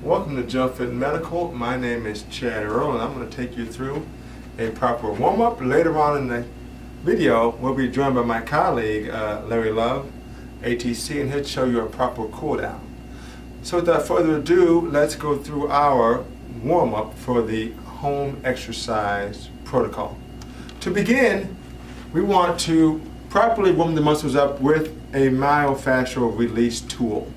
Welcome to Jump Fit Medical. My name is Chad Earl, and I'm going to take you through a proper warm-up. Later on in the video, we'll be joined by my colleague, Larry Love, ATC, and he'll show you a proper cool-down. So without further ado, let's go through our warm-up for the home exercise protocol. To begin, we want to properly warm the muscles up with a myofascial release tool.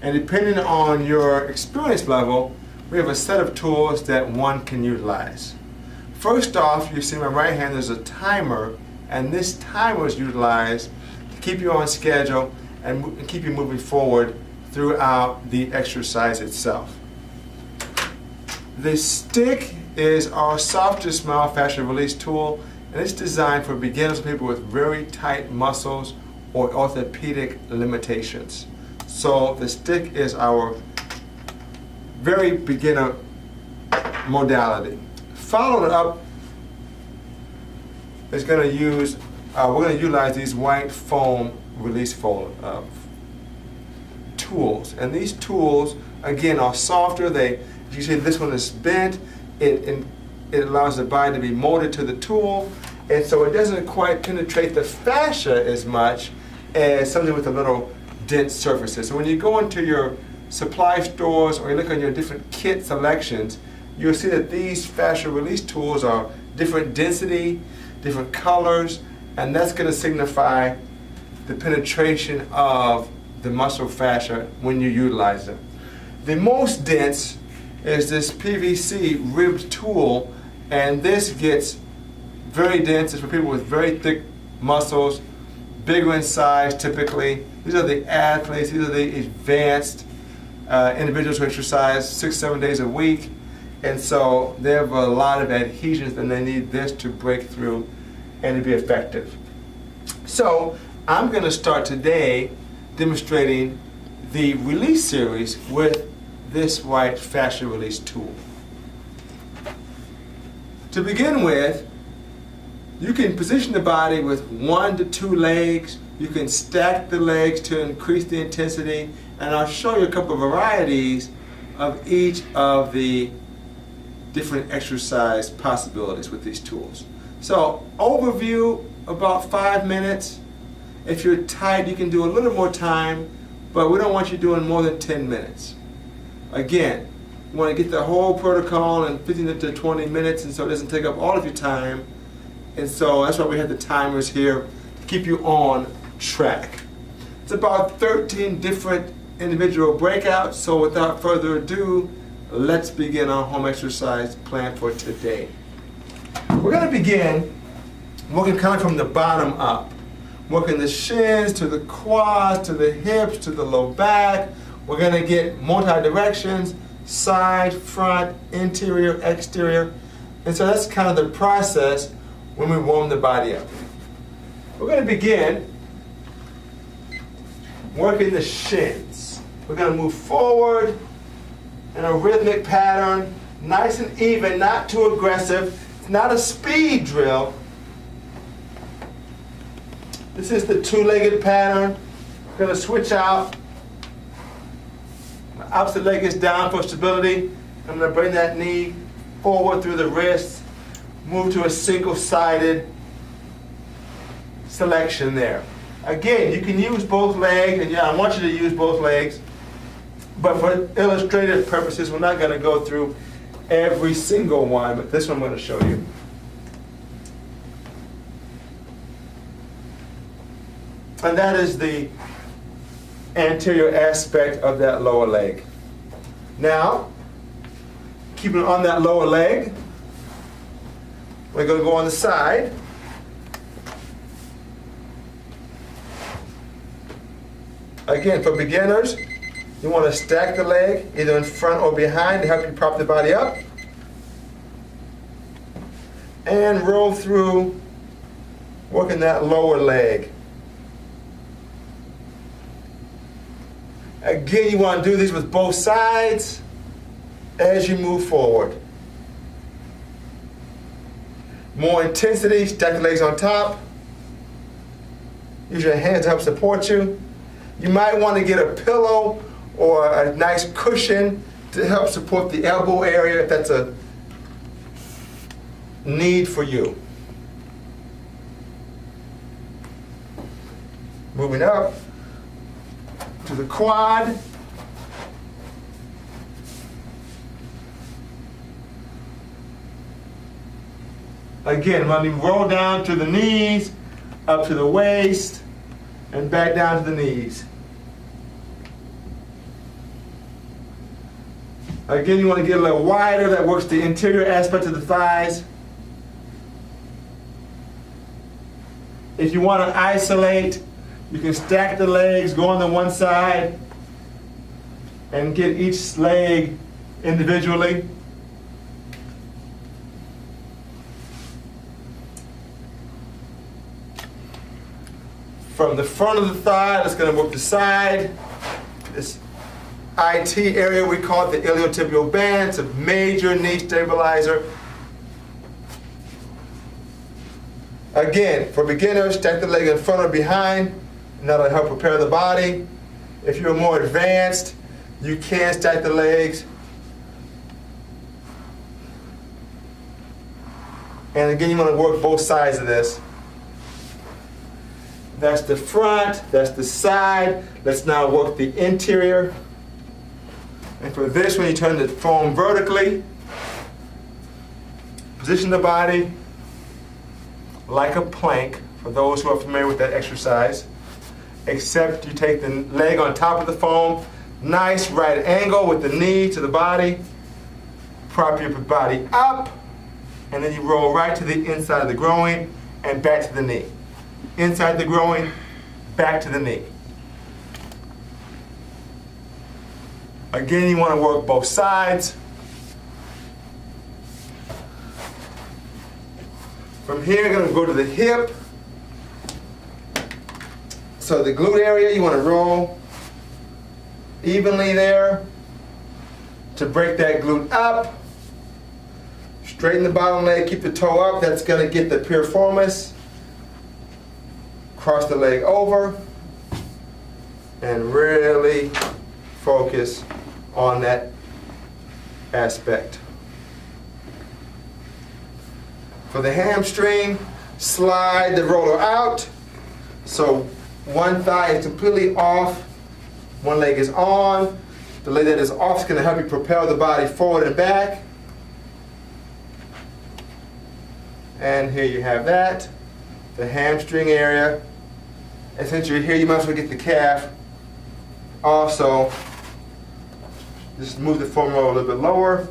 And depending on your experience level, we have a set of tools that one can utilize. First off, you see my right hand, there's a timer, and this timer is utilized to keep you on schedule and keep you moving forward throughout the exercise itself. The stick is our softest myofascial release tool, and it's designed for beginners, people with very tight muscles or orthopedic limitations. So the stick is our very beginner modality. Followed up is going to use, we're going to utilize these white foam release foam tools. And these tools, again, are softer. If you see this one is bent, it allows the body to be molded to the tool, and so it doesn't quite penetrate the fascia as much as something with a little dense surfaces. So when you go into your supply stores or you look on your different kit selections, you'll see that these fascia release tools are different density, different colors, and that's going to signify the penetration of the muscle fascia when you utilize them. The most dense is this PVC ribbed tool, and this gets very dense. It's for people with very thick muscles, bigger in size typically. These are the athletes, these are the advanced individuals who exercise 6-7 days a week, and so they have a lot of adhesions, and they need this to break through and to be effective. So I'm going to start today demonstrating the release series with this white fascia release tool. To begin with, you can position the body with 1 to 2 legs. You can stack the legs to increase the intensity, and I'll show you a couple of varieties of each of the different exercise possibilities with these tools. So, overview, about 5 minutes. If you're tight, you can do a little more time, but we don't want you doing more than 10 minutes. Again, you want to get the whole protocol in 15 to 20 minutes, and so it doesn't take up all of your time. And so that's why we have the timers here to keep you on track. It's about 13 different individual breakouts, so without further ado, let's begin our home exercise plan for today. We're going to begin working kind of from the bottom up, working the shins to the quads, to the hips, to the low back. We're going to get multi-directions, side, front, interior, exterior. And so that's kind of the process when we warm the body up. We're going to begin working the shins. We're going to move forward in a rhythmic pattern, nice and even, not too aggressive. It's not a speed drill. This is the two-legged pattern. We're going to switch out. My opposite leg is down for stability. I'm going to bring that knee forward through the wrist. Move to a single-sided selection there. Again, you can use both legs, and I want you to use both legs, but for illustrative purposes, we're not going to go through every single one, but this one I'm going to show you. And that is the anterior aspect of that lower leg. Now, keeping on that lower leg, we're going to go on the side. Again, for beginners, you want to stack the leg either in front or behind to help you prop the body up. And roll through, working that lower leg. Again, you want to do these with both sides as you move forward. More intensity, stack the legs on top. Use your hands to help support you. You might want to get a pillow or a nice cushion to help support the elbow area if that's a need for you. Moving up to the quad. Again, when we roll down to the knees, up to the waist, and back down to the knees. Again, you want to get a little wider. That works the interior aspect of the thighs. If you want to isolate, you can stack the legs, go on the one side, and get each leg individually. From the front of the thigh, that's going to work the side. This IT area, we call it the iliotibial band. It's a major knee stabilizer. Again, for beginners, stack the leg in front or behind, and that'll help prepare the body. If you're more advanced, you can stack the legs. And again, you want to work both sides of this. That's the front, that's the side. Let's now work the interior. And for this, when you turn the foam vertically, position the body like a plank, for those who are familiar with that exercise, except you take the leg on top of the foam, nice right angle with the knee to the body, prop your body up, and then you roll right to the inside of the groin and back to the knee. Inside the groin, back to the knee. Again, you want to work both sides. From here, you're going to go to the hip. So the glute area, you want to roll evenly there to break that glute up. Straighten the bottom leg, keep the toe up. That's going to get the piriformis. Cross the leg over and really focus on that aspect. For the hamstring, slide the roller out. So one thigh is completely off, one leg is on. The leg that is off is going to help you propel the body forward and back. And here you have that, the hamstring area. And since you're here, you might as well get the calf. Also, just move the foam roller a little bit lower.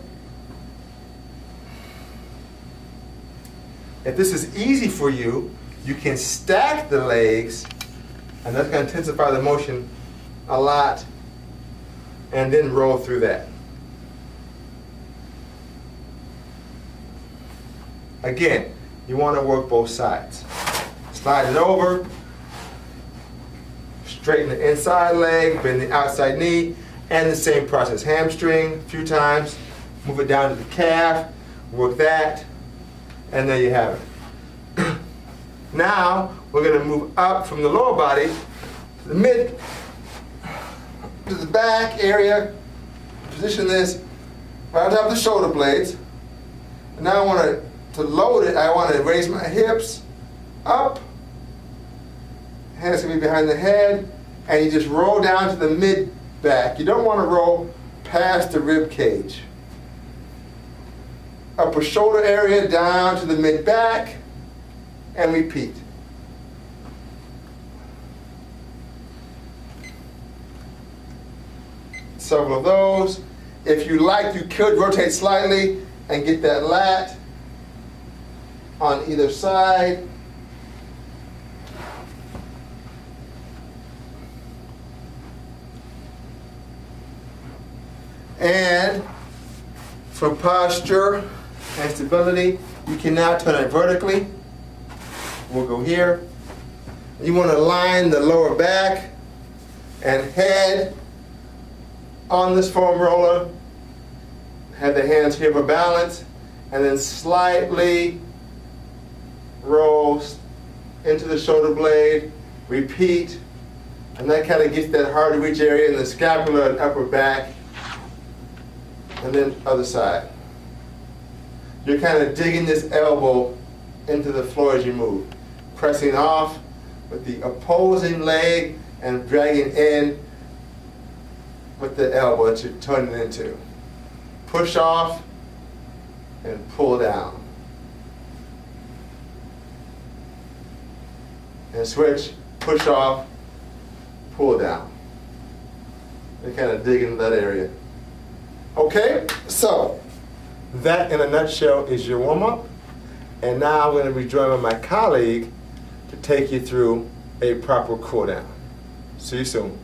If this is easy for you, you can stack the legs, and that's going to intensify the motion a lot, and then roll through that. Again, you want to work both sides. Slide it over. Straighten the inside leg, bend the outside knee, and the same process. Hamstring a few times, move it down to the calf, work that, and there you have it. Now, we're going to move up from the lower body to the mid, to the back area. Position this right on top of the shoulder blades. And now I want to load it, I want to raise my hips up. Hands can be behind the head, and you just roll down to the mid back. You don't want to roll past the rib cage. Upper shoulder area down to the mid back, and repeat. Several of those. If you like, you could rotate slightly and get that lat on either side. And for posture and stability, you can now turn it vertically. We'll go here. You want to line the lower back and head on this foam roller. Have the hands here for balance, and then slightly roll into the shoulder blade. Repeat, and that kind of gets that hard to reach area in the scapula and upper back. and then other side. You're kind of digging this elbow into the floor as you move. Pressing off with the opposing leg and dragging in with the elbow that you're turning into. Push off and pull down. And switch, push off, pull down. And kind of dig into that area. Okay, so that in a nutshell is your warm-up. And now I'm going to be joined by my colleague to take you through a proper cool down. See you soon.